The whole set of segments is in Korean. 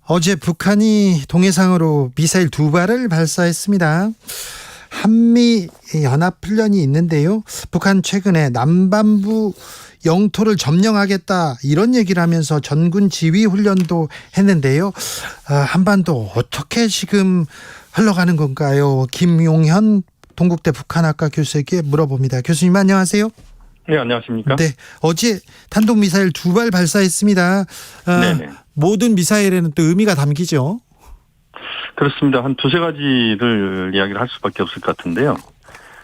어제 북한이 동해상으로 미사일 2발을 발사했습니다. 한미 연합훈련이 있는데요. 북한 최근에 남반부 영토를 점령하겠다 이런 얘기를 하면서 전군 지휘 훈련도 했는데요. 한반도 어떻게 지금 흘러가는 건가요? 김용현 동국대 북한학과 교수에게 물어봅니다. 교수님 안녕하세요. 네, 안녕하십니까? 네, 어제 탄도미사일 2발 발사했습니다. 네네. 모든 미사일에는 또 의미가 담기죠. 그렇습니다. 한 두세 가지를 이야기를 할 수밖에 없을 것 같은데요.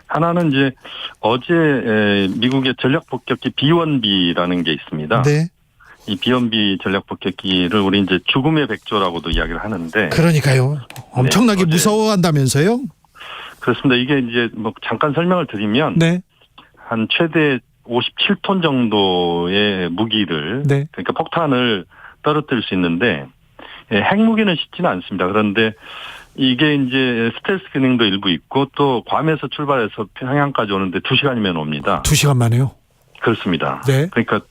하나는 이제 어제 미국의 전략폭격기 B1B라는 게 있습니다. 네. 이 B1B 전략폭격기를 우리 이제 죽음의 백조라고도 이야기를 하는데. 그러니까요. 엄청나게 네, 무서워한다면서요? 그렇습니다. 이게 이제 뭐 잠깐 설명을 드리면. 네. 한 최대 57톤 정도의 무기를. 네. 그러니까 폭탄을 떨어뜨릴 수 있는데. 핵무기는 쉽지는 않습니다. 그런데 이게 이제 스텔스 기능도 일부 있고 또 괌에서 출발해서 평양까지 오는데 2시간이면 옵니다. 2시간 만에요? 그렇습니다. 네. 그러니까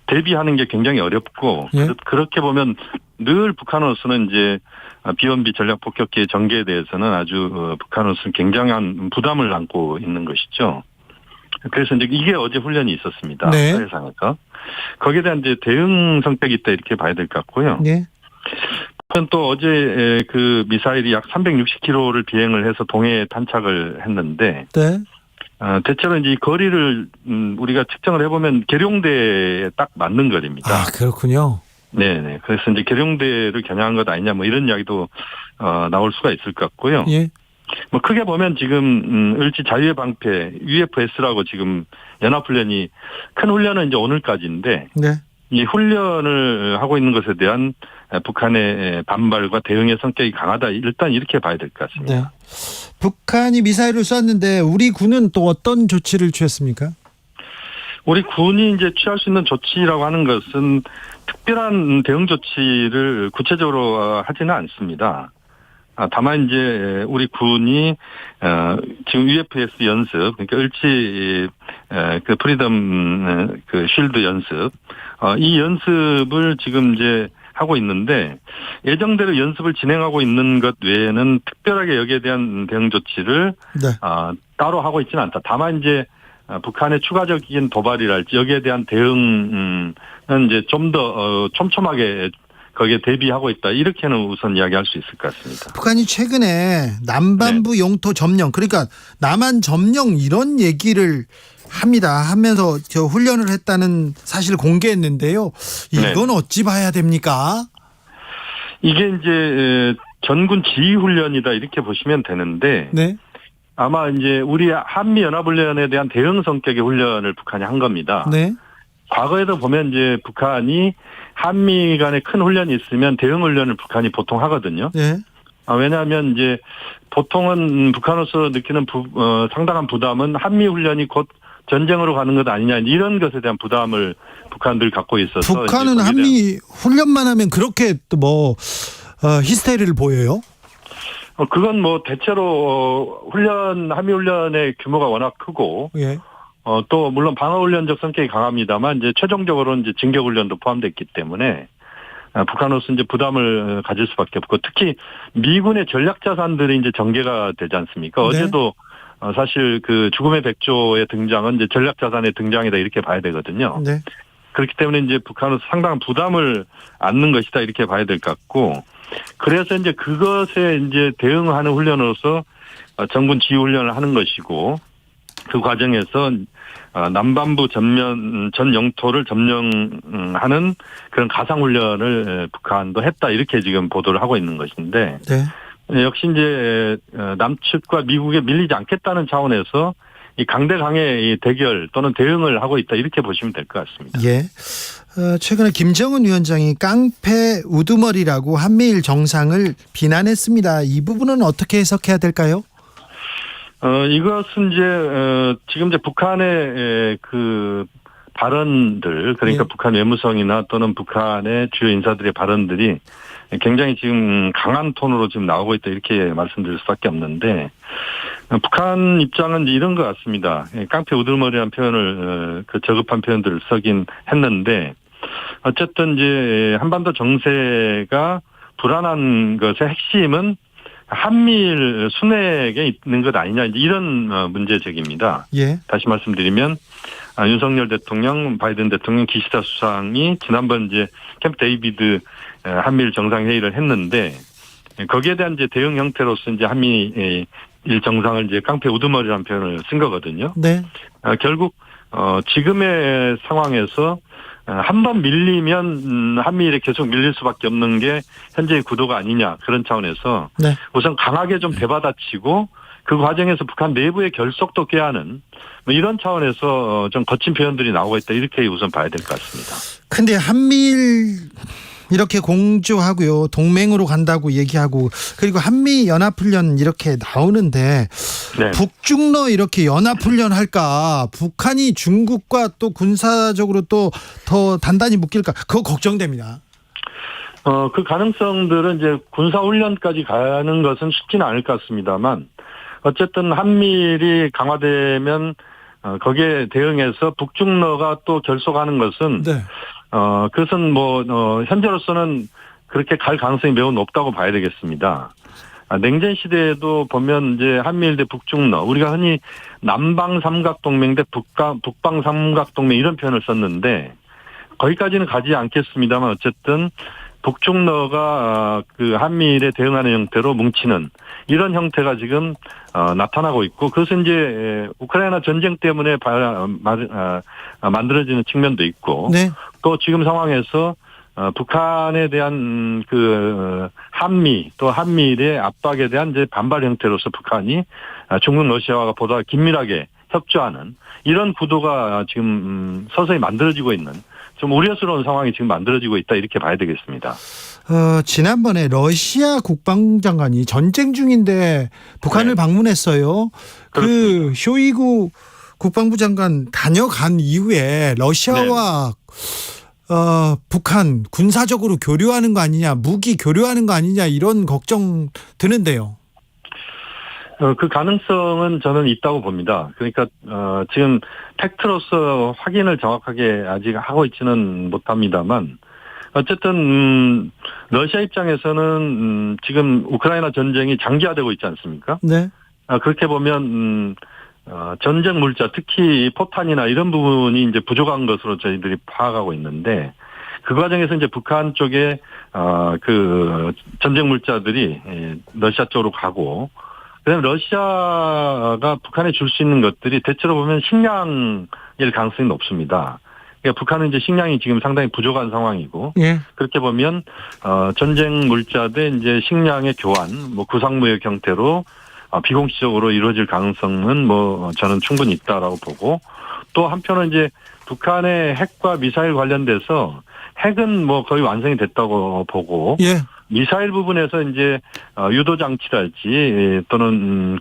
대비하는 게 굉장히 어렵고 예. 그렇게 보면 늘 북한으로서는 이제 B1B 전략 폭격기의 전개에 대해서는 아주 북한으로서는 굉장한 부담을 안고 있는 것이죠. 그래서 이제 이게 어제 훈련이 있었습니다. 네. 해상에서 거기에 대한 이제 대응 성격이 있다 이렇게 봐야 될 것 같고요. 네. 또 어제 그 미사일이 약 360km를 비행을 해서 동해에 탄착을 했는데. 네. 대체로 이제 이 거리를 우리가 측정을 해보면 계룡대에 딱 맞는 거리입니다. 아, 그렇군요. 네네. 그래서 이제 계룡대를 겨냥한 것 아니냐 뭐 이런 이야기도 나올 수가 있을 것 같고요. 예. 뭐 크게 보면 지금 을지 자유의 방패 UFS라고 지금 연합훈련이 큰 훈련은 이제 오늘까지인데. 네. 이 훈련을 하고 있는 것에 대한 북한의 반발과 대응의 성격이 강하다. 일단 이렇게 봐야 될 것 같습니다. 네. 북한이 미사일을 쐈는데 우리 군은 또 어떤 조치를 취했습니까? 우리 군이 이제 취할 수 있는 조치라고 하는 것은 특별한 대응 조치를 구체적으로 하지는 않습니다. 다만 이제 우리 군이 지금 UFS 연습, 그러니까 을지 그 프리덤 그 쉴드 연습, 이 연습을 지금 이제 하고 있는데 예정대로 연습을 진행하고 있는 것 외에는 특별하게 여기에 대한 대응 조치를 네. 따로 하고 있지는 않다. 다만 이제 북한의 추가적인 도발이랄지 여기에 대한 대응은 이제 좀 더 촘촘하게 거기에 대비하고 있다. 이렇게는 우선 이야기할 수 있을 것 같습니다. 북한이 최근에 남반부 영토 점령, 그러니까 남한 점령 이런 얘기를 하면서 저 훈련을 했다는 사실을 공개했는데요. 이건 네. 어찌 봐야 됩니까? 이게 이제 전군 지휘 훈련이다 이렇게 보시면 되는데. 네. 아마 이제 우리 한미 연합훈련에 대한 대응 성격의 훈련을 북한이 한 겁니다. 네. 과거에도 보면 이제 북한이 한미 간에 큰 훈련이 있으면 대응 훈련을 북한이 보통 하거든요. 네. 왜냐하면 이제 보통은 북한으로서 느끼는 상당한 부담은 한미 훈련이 곧 전쟁으로 가는 것 아니냐 이런 것에 대한 부담을 북한들 갖고 있어서. 북한은 한미 훈련만 하면 그렇게 또 히스테리를 보여요? 그건 뭐 대체로 한미 훈련의 규모가 워낙 크고. 예. 또 물론 방어훈련적 성격이 강합니다만 이제 최종적으로는 이제 진격훈련도 포함됐기 때문에 북한으로서 이제 부담을 가질 수밖에 없고 특히 미군의 전략자산들이 이제 전개가 되지 않습니까? 네. 어제도 사실 그 죽음의 백조의 등장은 이제 전략자산의 등장이다 이렇게 봐야 되거든요. 네. 그렇기 때문에 이제 북한으로서 상당한 부담을 안는 것이다 이렇게 봐야 될 것 같고 그래서 이제 그것에 이제 대응하는 훈련으로서 전군 지휘 훈련을 하는 것이고 그 과정에서 남반부 전 영토를 점령하는 그런 가상훈련을 북한도 했다 이렇게 지금 보도를 하고 있는 것인데 네. 역시 이제 남측과 미국에 밀리지 않겠다는 차원에서 이 강대강의 대결 또는 대응을 하고 있다 이렇게 보시면 될 것 같습니다. 예. 최근에 김정은 위원장이 깡패 우두머리라고 한미일 정상을 비난했습니다. 이 부분은 어떻게 해석해야 될까요? 이것은 이제 지금 이제 북한의 그 발언들 그러니까 예. 북한 외무성이나 또는 북한의 주요 인사들의 발언들이 굉장히 지금 강한 톤으로 지금 나오고 있다 이렇게 말씀드릴 수밖에 없는데 북한 입장은 이제 이런 것 같습니다. 깡패 우두머리라는 표현을 그 저급한 표현들을 쓰긴 했는데 어쨌든 이제 한반도 정세가 불안한 것의 핵심은 한미일 순회에 있는 것 아니냐 이제 이런 문제 제기입니다. 예. 다시 말씀드리면 윤석열 대통령, 바이든 대통령, 기시다 수상이 지난번 이제 캠프 데이비드 한미일 정상회의를 했는데 거기에 대한 이제 대응 형태로서 이제 한미일 정상을 이제 깡패 우두머리라는 표현을 쓴 거거든요. 네. 결국 지금의 상황에서 한 번 밀리면 한미일에 계속 밀릴 수밖에 없는 게 현재의 구도가 아니냐 그런 차원에서 네. 우선 강하게 좀 대받아치고 그 과정에서 북한 내부의 결속도 꾀하는 뭐 이런 차원에서 좀 거친 표현들이 나오고 있다 이렇게 우선 봐야 될 것 같습니다. 근데 한미일 이렇게 공조하고요. 동맹으로 간다고 얘기하고 그리고 한미 연합훈련 이렇게 나오는데 네. 북중러 이렇게 연합훈련 할까? 북한이 중국과 또 군사적으로 또 더 단단히 묶일까? 그거 걱정됩니다. 그 가능성들은 이제 군사훈련까지 가는 것은 쉽지는 않을 것 같습니다만 어쨌든 한미일이 강화되면 거기에 대응해서 북중러가 또 결속하는 것은 네. 그것은 현재로서는 그렇게 갈 가능성이 매우 높다고 봐야 되겠습니다. 냉전 시대에도 보면 이제 한미일 대 북중러, 우리가 흔히 남방 삼각동맹 대 북방 삼각동맹 이런 표현을 썼는데 거기까지는 가지 않겠습니다만 어쨌든 북중러가 그 한미일에 대응하는 형태로 뭉치는 이런 형태가 지금 나타나고 있고 그것은 이제 우크라이나 전쟁 때문에 만들어지는 측면도 있고 네. 또 지금 상황에서 북한에 대한 그 한미 또 한미일의 압박에 대한 이제 반발 형태로서 북한이 중국 러시아와 보다 긴밀하게 협조하는 이런 구도가 지금 서서히 만들어지고 있는 좀 우려스러운 상황이 지금 만들어지고 있다 이렇게 봐야 되겠습니다. 지난번에 러시아 국방장관이 전쟁 중인데 북한을 방문했어요. 그 쇼이구 국방부 장관 다녀간 이후에 러시아와 북한 군사적으로 교류하는 거 아니냐, 무기 교류하는 거 아니냐 이런 걱정 드는데요. 그 가능성은 저는 있다고 봅니다. 그러니까 지금 팩트로서 확인을 정확하게 아직 하고 있지는 못합니다만 어쨌든 러시아 입장에서는 지금 우크라이나 전쟁이 장기화되고 있지 않습니까? 네. 그렇게 보면 전쟁 물자 특히 포탄이나 이런 부분이 이제 부족한 것으로 저희들이 파악하고 있는데 그 과정에서 이제 북한 쪽에 그 전쟁 물자들이 러시아 쪽으로 가고 그다음에 러시아가 북한에 줄 수 있는 것들이 대체로 보면 식량일 가능성이 높습니다. 그러니까 북한은 이제 식량이 지금 상당히 부족한 상황이고 예. 그렇게 보면 전쟁 물자 대 이제 식량의 교환, 구상무역 형태로 비공식적으로 이루어질 가능성은 저는 충분히 있다라고 보고 또 한편은 이제 북한의 핵과 미사일 관련돼서 핵은 거의 완성이 됐다고 보고 예. 미사일 부분에서 이제 유도 장치랄지 또는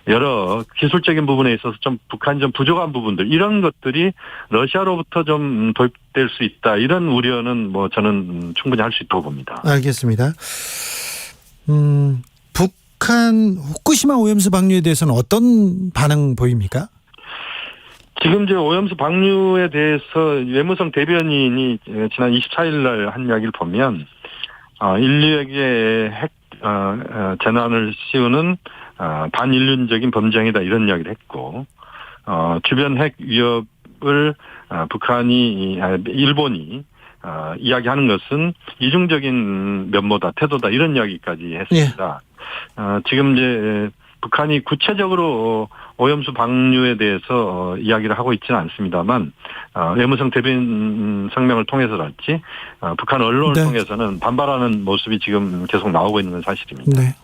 여러 기술적인 부분에 있어서 좀 북한이 좀 부족한 부분들 이런 것들이 러시아로부터 좀 도입될 수 있다 이런 우려는 저는 충분히 할 수 있다고 봅니다. 알겠습니다. 북한 후쿠시마 오염수 방류에 대해서는 어떤 반응 보입니까? 지금 이제 오염수 방류에 대해서 외무성 대변인이 지난 24일 날 한 이야기를 보면 인류에게 핵 재난을 씌우는 반인륜적인 범죄이다 이런 이야기를 했고 주변 핵 위협을 일본이 이야기하는 것은 이중적인 면모다 태도다 이런 이야기까지 했습니다. 지금 이제 북한이 구체적으로 오염수 방류에 대해서 이야기를 하고 있지는 않습니다만 외무성 대변인 성명을 통해서랄지 북한 언론을 통해서는 반발하는 모습이 지금 계속 나오고 있는 건 사실입니다. 네.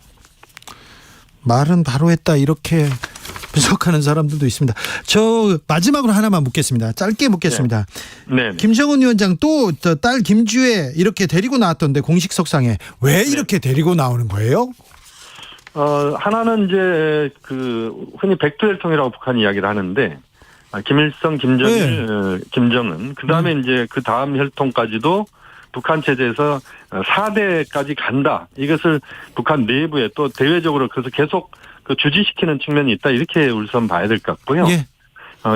말은 바로 했다 이렇게 분석하는 사람들도 있습니다. 저 마지막으로 하나만 묻겠습니다. 짧게 묻겠습니다. 네. 김정은 위원장 또 딸 김주애 이렇게 데리고 나왔던데 공식석상에 왜 이렇게 데리고 나오는 거예요? 하나는 이제 흔히 백두혈통이라고 북한이 이야기를 하는데 김일성, 김정일, 김정은 그다음에 이제 그 다음 혈통까지도 북한 체제에서 4대까지 간다. 이것을 북한 내부에 또 대외적으로 그래서 계속 주지시키는 측면이 있다. 이렇게 우선 봐야 될 것 같고요.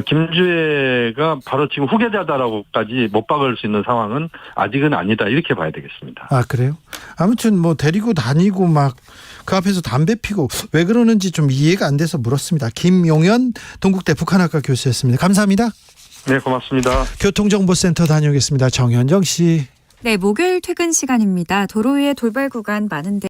김주애가 바로 지금 후계자다라고까지 못 박을 수 있는 상황은 아직은 아니다 이렇게 봐야 되겠습니다. 아, 그래요? 아무튼 뭐 데리고 다니고 막 그 앞에서 담배 피고 왜 그러는지 좀 이해가 안 돼서 물었습니다. 김용현 동국대 북한학과 교수였습니다. 감사합니다. 네, 고맙습니다. 교통정보센터 다녀오겠습니다. 정현정 씨. 네, 목요일 퇴근 시간입니다. 도로 위에 돌발 구간 많은데